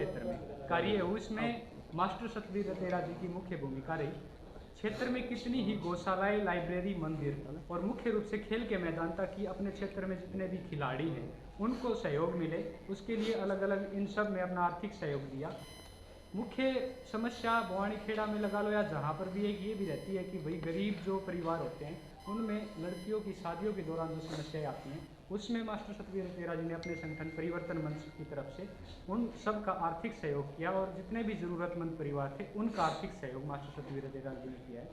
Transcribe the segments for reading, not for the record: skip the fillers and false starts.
क्षेत्र में कार्य है उसमें मास्टर सतवीर रतेरा जी की मुख्य भूमिका रही। क्षेत्र में कितनी ही गौशालाएं, लाइब्रेरी, मंदिर और मुख्य रूप से खेल के मैदान ताकि अपने क्षेत्र में जितने भी खिलाड़ी हैं उनको सहयोग मिले, उसके लिए अलग अलग इन सब में अपना आर्थिक सहयोग दिया। मुख्य समस्या भवानी खेड़ा में लगा लो या जहाँ पर भी एक ये भी रहती है कि भाई गरीब जो परिवार होते हैं उनमें लड़कियों की शादियों के दौरान जो समस्याएं आती हैं उसमें मास्टर सतवीर रतेरा जी ने अपने संगठन परिवर्तन मंच की तरफ से उन सब का आर्थिक सहयोग किया और जितने भी ज़रूरतमंद परिवार थे उनका आर्थिक सहयोग मास्टर सतवीर रतेरा जी ने किया है।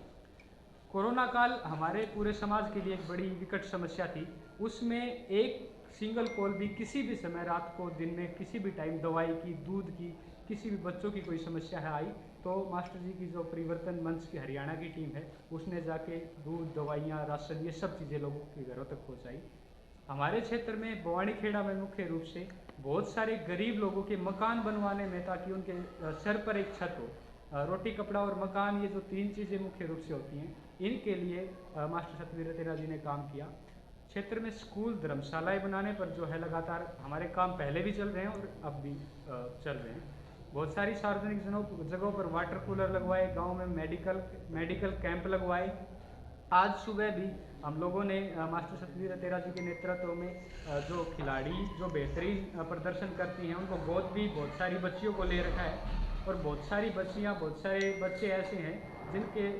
कोरोना काल हमारे पूरे समाज के लिए एक बड़ी विकट समस्या थी। उसमें एक सिंगल कॉल भी किसी भी समय, रात को, दिन में, किसी भी टाइम दवाई की, दूध की, किसी भी बच्चों की कोई समस्या है आई तो मास्टर जी की जो परिवर्तन मंच की हरियाणा की टीम है उसने जाके दूध, दवाइयाँ, राशन, ये सब चीज़ें लोगों के घरों तक पहुँचाई। हमारे क्षेत्र में भवानी खेड़ा में मुख्य रूप से बहुत सारे गरीब लोगों के मकान बनवाने में, ताकि उनके सर पर एक छत हो, रोटी, कपड़ा और मकान, ये जो तीन चीज़ें मुख्य रूप से होती हैं, इनके लिए मास्टर सतवीर रतेरा जी ने काम किया। क्षेत्र में स्कूल, धर्मशालाएं बनाने पर जो है लगातार हमारे काम पहले भी चल रहे हैं और अब भी चल रहे हैं। बहुत सारी सार्वजनिक जगहों पर वाटर कूलर लगवाए, गांव में मेडिकल कैंप लगवाए। आज सुबह भी हम लोगों ने मास्टर सतवीर रतेरा जी के नेतृत्व में जो खिलाड़ी जो बेहतरीन प्रदर्शन करती हैं उनको गोद भी बहुत सारी बच्चियों को ले रखा है और बहुत सारी बच्चियां, बहुत सारे बच्चे ऐसे हैं जिनके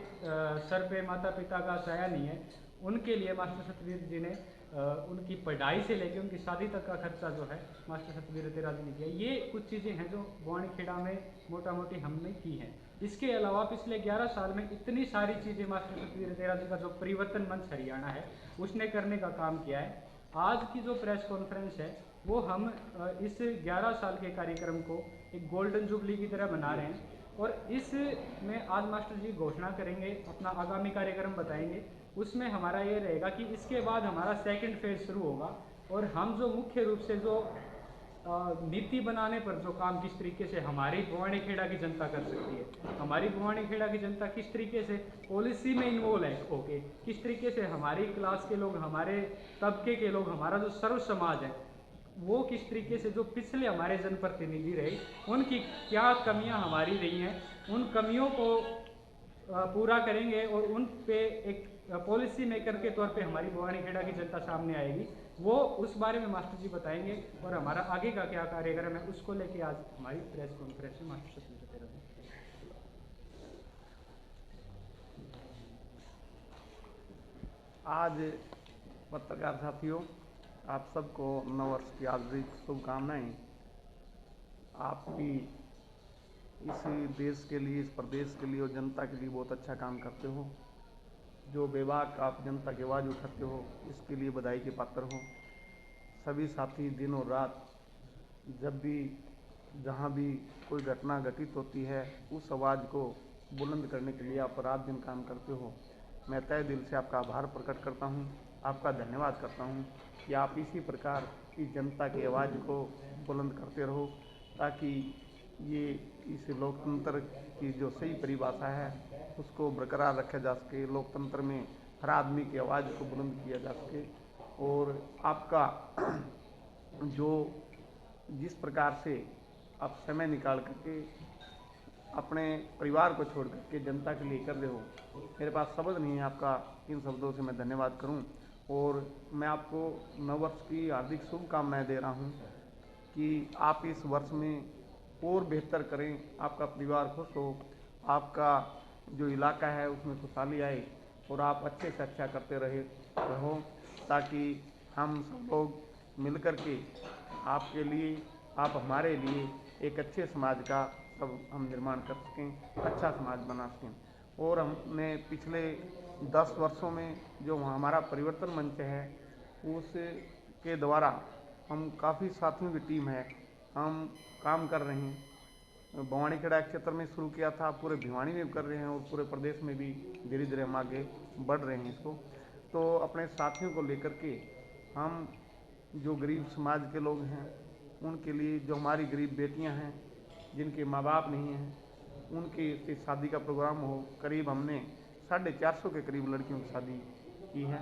सर पे माता पिता का साया नहीं है। उनके लिए मास्टर सतवीर जी ने उनकी पढ़ाई से लेकर उनकी शादी तक का खर्चा जो है मास्टर सतवीर रतेरा जी ने किया। ये कुछ चीज़ें हैं जो भवानी खेड़ा में मोटा मोटी हमने की हैं। इसके अलावा पिछले 11 साल में इतनी सारी चीज़ें मास्टर सतवीर रतेरा जी का जो परिवर्तन मंच हरियाणा है उसने करने का काम किया है। आज की जो प्रेस कॉन्फ्रेंस है वो हम इस 11 साल के कार्यक्रम को एक गोल्डन जुबली की तरह बना रहे हैं और इसमें आज मास्टर जी घोषणा करेंगे, अपना आगामी कार्यक्रम बताएंगे। उसमें हमारा ये रहेगा कि इसके बाद हमारा सेकंड फेज शुरू होगा और हम जो मुख्य रूप से जो नीति बनाने पर जो काम किस तरीके से हमारी भवानी खेड़ा की जनता कर सकती है, हमारी भवानी खेड़ा की जनता किस तरीके से पॉलिसी में इन्वॉल्व है, ओके, किस तरीके से हमारी क्लास के लोग, हमारे तबके के लोग, हमारा जो सर्व समाज है वो किस तरीके से जो पिछले हमारे जनप्रतिनिधि रहे उनकी क्या कमियां हमारी रही हैं, उन कमियों को पूरा करेंगे और उन पे एक पॉलिसी मेकर के तौर पे हमारी भवानी खेड़ा की जनता सामने आएगी। वो उस बारे में मास्टर जी बताएंगे और हमारा आगे का क्या कार्यक्रम है उसको लेके आज हमारी प्रेस कॉन्फ्रेंस में मास्टर सतवीर रतेरा जी। आज पत्रकार साथियों, आप सबको नववर्ष की हार्दिक शुभकामनाएं। आपकी इस देश के लिए, इस प्रदेश के लिए और जनता के लिए बहुत अच्छा काम करते हो। जो बेबाक आप जनता की आवाज़ उठाते हो इसके लिए बधाई के पात्र हो। सभी साथी दिन और रात जब भी जहाँ भी कोई घटना घटित होती है उस आवाज़ को बुलंद करने के लिए आप रात दिन काम करते हो। मैं तहे दिल से आपका आभार प्रकट करता हूँ, आपका धन्यवाद करता हूँ कि आप इसी प्रकार की जनता की आवाज़ को बुलंद करते रहो ताकि ये इस लोकतंत्र की जो सही परिभाषा है उसको बरकरार रखा जा सके, लोकतंत्र में हर आदमी की आवाज़ को बुलंद किया जा सके। और आपका जो जिस प्रकार से आप समय निकाल करके अपने परिवार को छोड़ करके जनता के लिए कर रहे हो, मेरे पास शब्द नहीं है आपका इन शब्दों से मैं धन्यवाद करूं। और मैं आपको नववर्ष की हार्दिक शुभकामनाएं दे रहा हूं कि आप इस वर्ष में और बेहतर करें, आपका परिवार खुश हो, आपका जो इलाका है उसमें खुशहाली आए और आप अच्छे से अच्छा करते रहो ताकि हम सब लोग मिलकर के आपके लिए, आप हमारे लिए एक अच्छे समाज का सब हम निर्माण कर सकें, अच्छा समाज बना सकें। और हमने पिछले 10 वर्षों में जो हमारा परिवर्तन मंच है उसके द्वारा हम काफ़ी साथियों की टीम है, हम काम कर रहे हैं। भवानी खेड़ा क्षेत्र में शुरू किया था, पूरे भिवानी में कर रहे हैं और पूरे प्रदेश में भी धीरे धीरे हम आगे बढ़ रहे हैं इसको। तो अपने साथियों को लेकर के हम जो गरीब समाज के लोग हैं उनके लिए, जो हमारी गरीब बेटियां हैं जिनके माँ बाप नहीं हैं उनकी शादी का प्रोग्राम हो, करीब हमने 450 के करीब लड़कियों की शादी की है,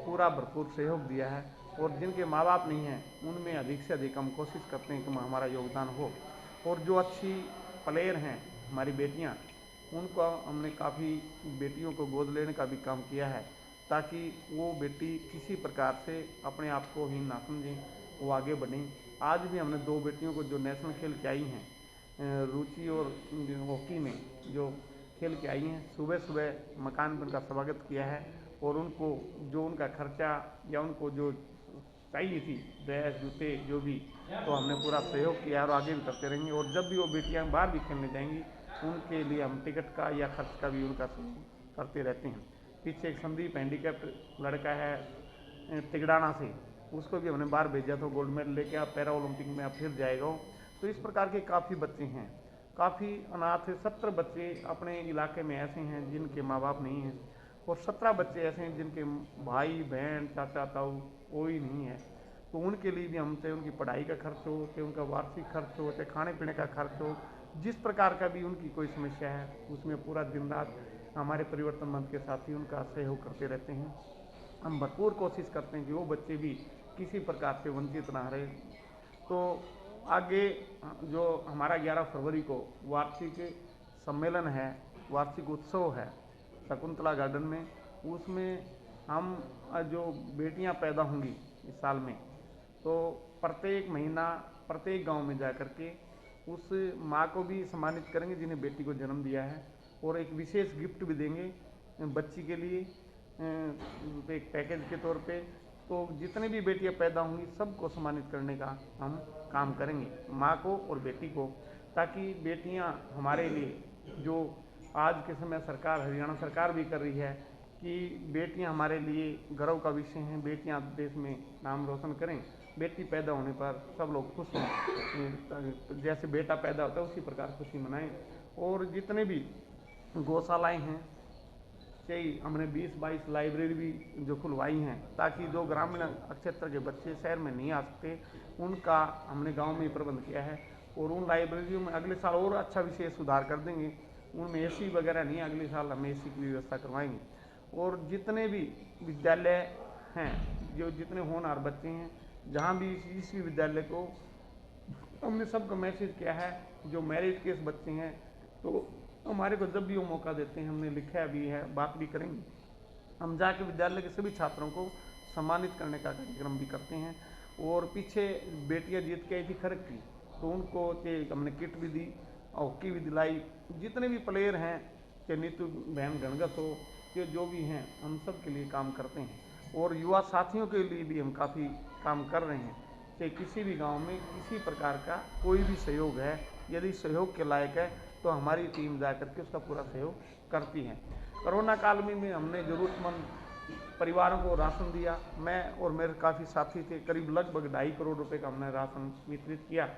पूरा भरपूर सहयोग दिया है। और जिनके माँ बाप नहीं हैं उनमें अधिक से अधिक हम कोशिश करते हैं कि हमारा योगदान हो। और जो अच्छी प्लेयर हैं हमारी बेटियां, उनको हमने काफ़ी बेटियों को गोद लेने का भी काम किया है, ताकि वो बेटी किसी प्रकार से अपने आप को हीन ना समझें, वो आगे बढ़ें। आज भी हमने 2 बेटियों को जो नेशनल खेल के आई हैं, रुचि और हॉकी में जो खेल के आई हैं, सुबह सुबह मकान पर उनका स्वागत किया है और उनको जो उनका खर्चा या उनको जो चाहिए थी, ड्रेस जूते जो भी, तो हमने पूरा सहयोग किया और आगे भी करते रहेंगे। और जब भी वो बेटियां बाहर भी खेलने जाएंगी, उनके लिए हम टिकट का या खर्च का भी उनका सहयोग करते रहते हैं। पीछे एक संदीप हैंडीकैप्ड लड़का है तिगड़ाना से, उसको भी हमने बाहर भेजा था, गोल्ड मेडल लेके आप पैरा ओलंपिक में आप फिर जाएगा। तो इस प्रकार के काफ़ी बच्चे हैं, काफ़ी अनाथ 17 बच्चे अपने इलाके में ऐसे हैं जिनके माँ बाप नहीं हैं, और 17 बच्चे ऐसे हैं जिनके भाई बहन चाचा ताऊ कोई नहीं है। तो उनके लिए भी हमसे उनकी पढ़ाई का खर्च हो, चाहे उनका वार्षिक खर्च हो, चाहे खाने पीने का खर्च हो, जिस प्रकार का भी उनकी कोई समस्या है, उसमें पूरा दिन रात हमारे परिवर्तन मंच के साथी उनका सहयोग करते रहते हैं। हम भरपूर कोशिश करते हैं कि वो बच्चे भी किसी प्रकार से वंचित ना रहे। तो आगे जो हमारा 11 फरवरी को वार्षिक सम्मेलन है, वार्षिक उत्सव है शकुंतला गार्डन में, उसमें हम जो बेटियां पैदा होंगी इस साल में, तो प्रत्येक महीना प्रत्येक गांव में जा कर के उस माँ को भी सम्मानित करेंगे जिन्हें बेटी को जन्म दिया है, और एक विशेष गिफ्ट भी देंगे बच्ची के लिए एक पैकेज के तौर पे। तो जितने भी बेटियां पैदा होंगी सबको सम्मानित करने का हम काम करेंगे, माँ को और बेटी को, ताकि बेटियां हमारे लिए जो आज के समय सरकार हरियाणा सरकार भी कर रही है कि बेटियां हमारे लिए गर्व का विषय हैं, बेटियां देश में नाम रोशन करें। बेटी पैदा होने पर सब लोग खुश हों, जैसे बेटा पैदा होता है उसी प्रकार खुशी मनाएं। और जितने भी गौशालाएं हैं, चाहे हमने 20-22 लाइब्रेरी भी जो खुलवाई हैं, ताकि जो ग्रामीण क्षेत्र के बच्चे शहर में नहीं आ सकते उनका हमने गांव में ही प्रबंध किया है। और उन लाइब्रेरियों में अगले साल और अच्छा विशेष सुधार कर देंगे, उनमें एसी वगैरह नहीं, अगले साल हम एसी की व्यवस्था करवाएंगे। और जितने भी विद्यालय हैं, जो जितने होनहार बच्चे हैं, जहाँ भी इस विद्यालय को हमने सबको मैसेज किया है, जो मेरिट के बच्चे हैं, तो हमारे को जब भी वो मौका देते हैं, हमने लिखा भी है, बात भी करेंगे, हम जाके विद्यालय के सभी छात्रों को सम्मानित करने का कार्यक्रम भी करते हैं। और पीछे बेटियां जीत के आई थी खरग की, तो उनको हमने किट भी दी, हॉकी भी दिलाई। जितने भी प्लेयर हैं, चाहे नीतू बहन गणगत हो, कि जो भी हैं, हम सब के लिए काम करते हैं। और युवा साथियों के लिए भी हम काफ़ी काम कर रहे हैं, चाहे किसी भी गांव में किसी प्रकार का कोई भी सहयोग है, यदि सहयोग के लायक है तो हमारी टीम जा करके उसका पूरा सहयोग करती है। कोरोना काल में हमने ज़रूरतमंद परिवारों को राशन दिया, मैं और मेरे काफ़ी साथी थे, करीब लगभग 2.5 करोड़ रुपए का हमने राशन वितरित किया।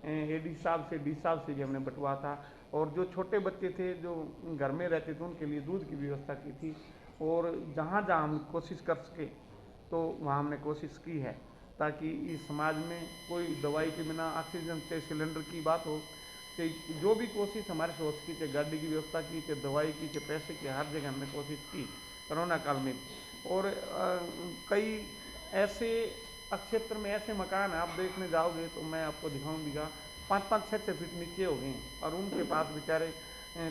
एडी साहब से डी साहब से भी हमने बंटवा था। और जो छोटे बच्चे थे जो घर में रहते थे उनके लिए दूध की व्यवस्था की थी। और जहाँ जहाँ हम कोशिश कर सके तो वहाँ हमने कोशिश की है, ताकि इस समाज में कोई दवाई के बिना ऑक्सीजन चाहे सिलेंडर की बात हो, चाहे जो भी कोशिश हमारे से हो सकी, चाहे गाड़ी की व्यवस्था की, चाहे दवाई की, चाहे पैसे की, हर जगह हमने कोशिश की कोरोना काल में। और कई ऐसे क्षेत्र में ऐसे मकान आप देखने जाओगे तो मैं आपको दिखाऊंगा 5-5, 6-6 फीट नीचे हो गए, और उनके पास बेचारे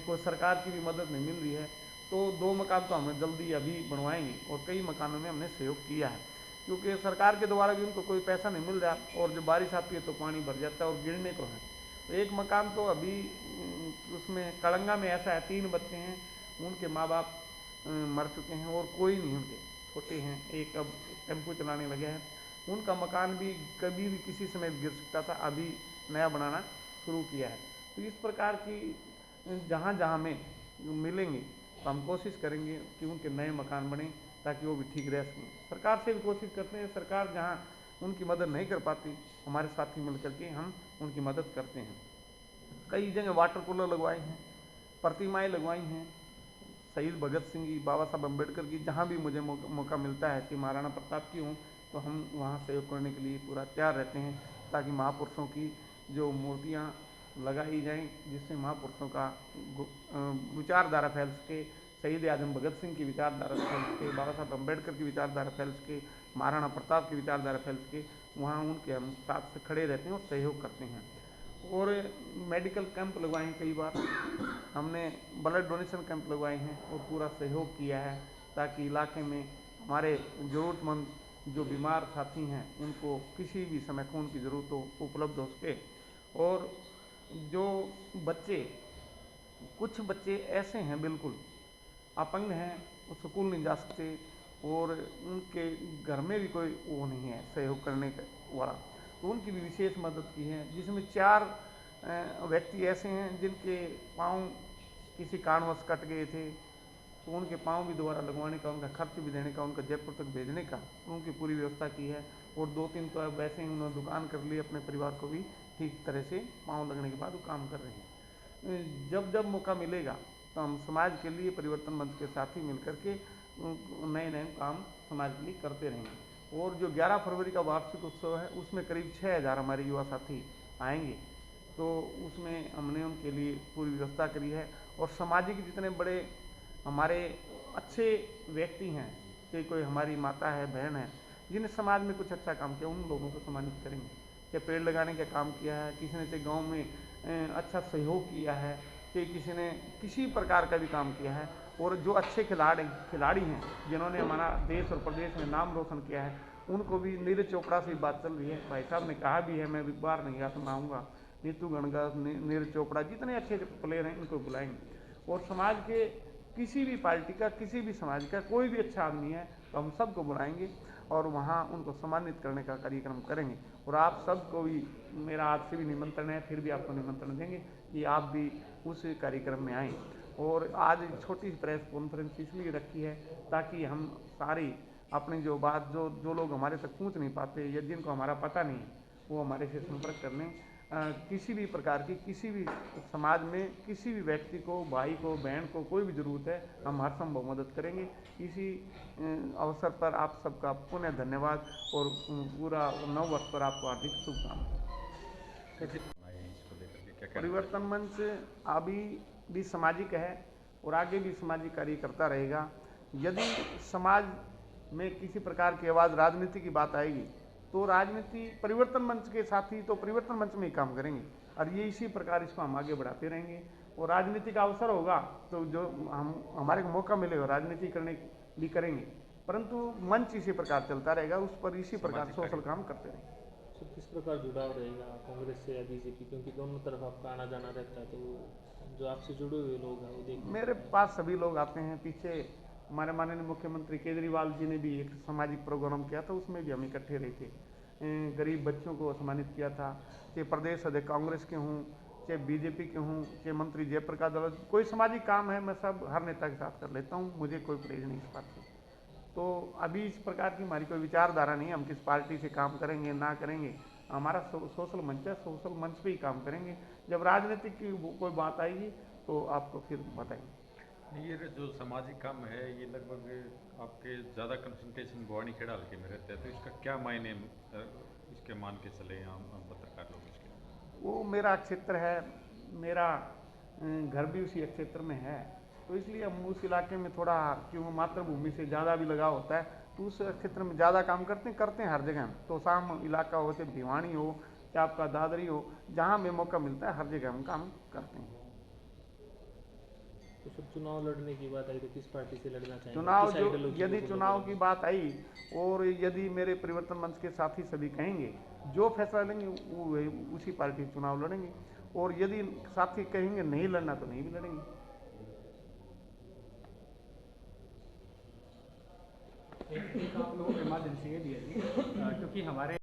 कोई सरकार की भी मदद नहीं मिल रही है। तो 2 मकान तो हमें जल्दी अभी बनवाएंगे, और कई मकानों में हमने सहयोग किया है, क्योंकि सरकार के द्वारा भी उनको कोई पैसा नहीं मिल रहा, और जब बारिश आती है तो पानी भर जाता है और गिरने को है। तो एक मकान तो अभी उसमें कड़ंगा में ऐसा है, 3 बच्चे हैं, उनके माँ बाप मर चुके हैं और कोई नहीं, उनके छोटे हैं, एक अब टेम्पो चलाने लगे हैं, उनका मकान भी कभी भी किसी समय गिर सकता था, अभी नया बनाना शुरू किया है। तो इस प्रकार की जहाँ जहाँ में मिलेंगे तो हम कोशिश करेंगे कि उनके नए मकान बने, ताकि वो भी ठीक रह सकें। सरकार से भी कोशिश करते हैं, सरकार जहाँ उनकी मदद नहीं कर पाती, हमारे साथी मिल करके हम उनकी मदद करते हैं। कई जगह वाटर कूलर लगवाए हैं, प्रतिमाएँ लगवाई हैं शहीद भगत सिंह की, बाबा साहब अम्बेडकर की, जहाँ भी मुझे मौका मिलता है कि महाराणा प्रताप की हूँ, तो हम वहाँ सहयोग करने के लिए पूरा तैयार रहते हैं, ताकि महापुरुषों की जो मूर्तियाँ लगाई जाएं, जिससे महापुरुषों का विचारधारा फैल सके, शहीद आजम भगत सिंह की विचारधारा फैल सके, बाबा साहब अम्बेडकर की विचारधारा फैल सके, महाराणा प्रताप की विचारधारा फैल सके, वहाँ उनके हम साथ से खड़े रहते हैं और सहयोग करते हैं। और मेडिकल कैंप लगवाए हैं कई बार, हमने ब्लड डोनेशन कैंप लगवाए हैं और पूरा सहयोग किया है ताकि इलाके में हमारे ज़रूरतमंद जो बीमार साथी हैं उनको किसी भी समय खून की ज़रूरत हो उपलब्ध हो सके। और जो बच्चे, कुछ बच्चे ऐसे हैं बिल्कुल अपंग हैं, वो स्कूल नहीं जा सकते और उनके घर में भी कोई वो नहीं है सहयोग करने वाला, तो उनकी भी विशेष मदद की है, जिसमें 4 व्यक्ति ऐसे हैं जिनके पाँव किसी कारणवश कट गए थे, तो उनके पाँव भी दोबारा लगवाने का, उनका खर्च भी देने का, उनका जयपुर तक भेजने का उनकी पूरी व्यवस्था की है। और 2-3 तो अब वैसे ही उन्होंने दुकान कर ली, अपने परिवार को भी ठीक तरह से पाँव लगने के बाद वो काम कर रहे हैं। जब जब मौका मिलेगा तो हम समाज के लिए परिवर्तन मंच के साथ ही मिलकर के नए नए काम समाज के लिए करते रहेंगे। और जो 11 फरवरी का वार्षिक उत्सव है उसमें करीब 6000 हमारे युवा साथी आएंगे, तो उसमें हमने उनके लिए पूरी व्यवस्था करी है। और सामाजिक जितने बड़े हमारे अच्छे व्यक्ति हैं, कि कोई हमारी माता है, बहन है, जिन्हें समाज में कुछ अच्छा काम किया, उन लोगों को सम्मानित करेंगे। कि पेड़ लगाने का काम किया है, किसी ने से गाँव में अच्छा सहयोग किया है, कि किसी ने किसी प्रकार का भी काम किया है। और जो अच्छे खिलाड़ी हैं जिन्होंने हमारा देश और प्रदेश में नाम रोशन किया है, उनको भी नीरज चोपड़ा से बात चल रही है। भाई साहब ने कहा भी है, मैं एक बार नहीं गया तो मैं आऊँगा। नीतू गणगा, नीरज चोपड़ा, जितने अच्छे प्लेयर हैं इनको बुलाएंगे। और समाज के किसी भी पार्टी का, किसी भी समाज का कोई भी अच्छा आदमी है तो हम सबको बुलाएंगे और वहाँ उनको सम्मानित करने का कार्यक्रम करेंगे। और आप सबको भी मेरा आज से भी निमंत्रण है, फिर भी आपको निमंत्रण देंगे कि आप भी उस कार्यक्रम में आएँ। और आज छोटी प्रेस कॉन्फ्रेंस इसलिए रखी है ताकि हम सारी अपनी जो बात, जो लोग हमारे तक पहुंच नहीं पाते या जिनको हमारा पता नहीं है, वो हमारे से संपर्क कर लें। किसी भी प्रकार की, किसी भी समाज में किसी भी व्यक्ति को, भाई को, बहन को कोई भी ज़रूरत है, हम हर संभव मदद करेंगे। इसी अवसर पर आप सबका पुनः धन्यवाद और पूरा नव वर्ष पर आपको हार्दिक शुभकामनाएं। परिवर्तन मंच अभी भी सामाजिक है और आगे भी सामाजिक कार्य करता रहेगा। यदि समाज में किसी प्रकार की आवाज़, राजनीति की बात आएगी तो राजनीति परिवर्तन मंच के साथ ही, तो परिवर्तन मंच में ही काम करेंगे और ये इसी प्रकार इसको हम आगे बढ़ाते रहेंगे। और राजनीति का अवसर होगा तो जो हमारे को मौका मिलेगा राजनीति करने भी करेंगे, परंतु मंच इसी प्रकार चलता रहेगा, उस पर इसी प्रकार सोशल काम करते रहेंगे। तो किस प्रकार जुड़ाव रहेगा कांग्रेस से या बीजेपी, क्योंकि दोनों तरफ आपका आना जाना रहता है, तो जो आपसे जुड़े हुए लोग हैं वो देखिए। मेरे पास सभी लोग आते हैं। पीछे हमारे माननीय मुख्यमंत्री केजरीवाल जी ने भी एक सामाजिक प्रोग्राम किया था, उसमें भी हम इकट्ठे रहे थे। गरीब बच्चों को सम्मानित किया था। चाहे प्रदेश अध्यक्ष कांग्रेस के हों, चाहे बीजेपी के हों, चाहे मंत्री जयप्रकाश दलाल, कोई सामाजिक काम है मैं सब हर नेता के साथ कर लेता हूँ, मुझे कोई परहेज नहीं इस बात से। तो अभी इस प्रकार की हमारी कोई विचारधारा नहीं है, हम किस पार्टी से काम करेंगे ना करेंगे। हमारा सोशल मंच है, सोशल मंच पे ही काम करेंगे। जब राजनीतिक की कोई बात आएगी तो आपको फिर बताएंगे। ये जो सामाजिक काम है ये लगभग आपके ज़्यादा कंसंट्रेशन भवानी खेड़ा हल्के में रहता है, तो इसका क्या मायने इसके मान के चले हम पत्रकार लोग इसके? वो मेरा क्षेत्र है, मेरा घर भी उसी क्षेत्र में है, तो इसलिए हम उस इलाके में थोड़ा, क्यों मातृभूमि से ज़्यादा भी लगाव होता है, तो उस क्षेत्र में ज़्यादा काम करते हैं हर जगह। तो शाम इलाका हो, चाहे भिवानी हो, चाहे आपका दादरी हो, जहाँ भी मौका मिलता है हर जगह हम काम करते हैं। तो सब चुनाव लड़ने की बात आई तो किस पार्टी से लड़ना चाहेंगे? चुनाव जो, यदि चुनाव की बात आई और यदि मेरे परिवर्तन मंच के साथी सभी कहेंगे, जो फैसला लेंगे वो उसी पार्टी चुनाव लड़ेंगे। और यदि साथी कहेंगे नहीं लड़ना तो नहीं भी लड़ेंगे। एक आप लोगों के माध्यम से ये भी है क्योंकि हमारे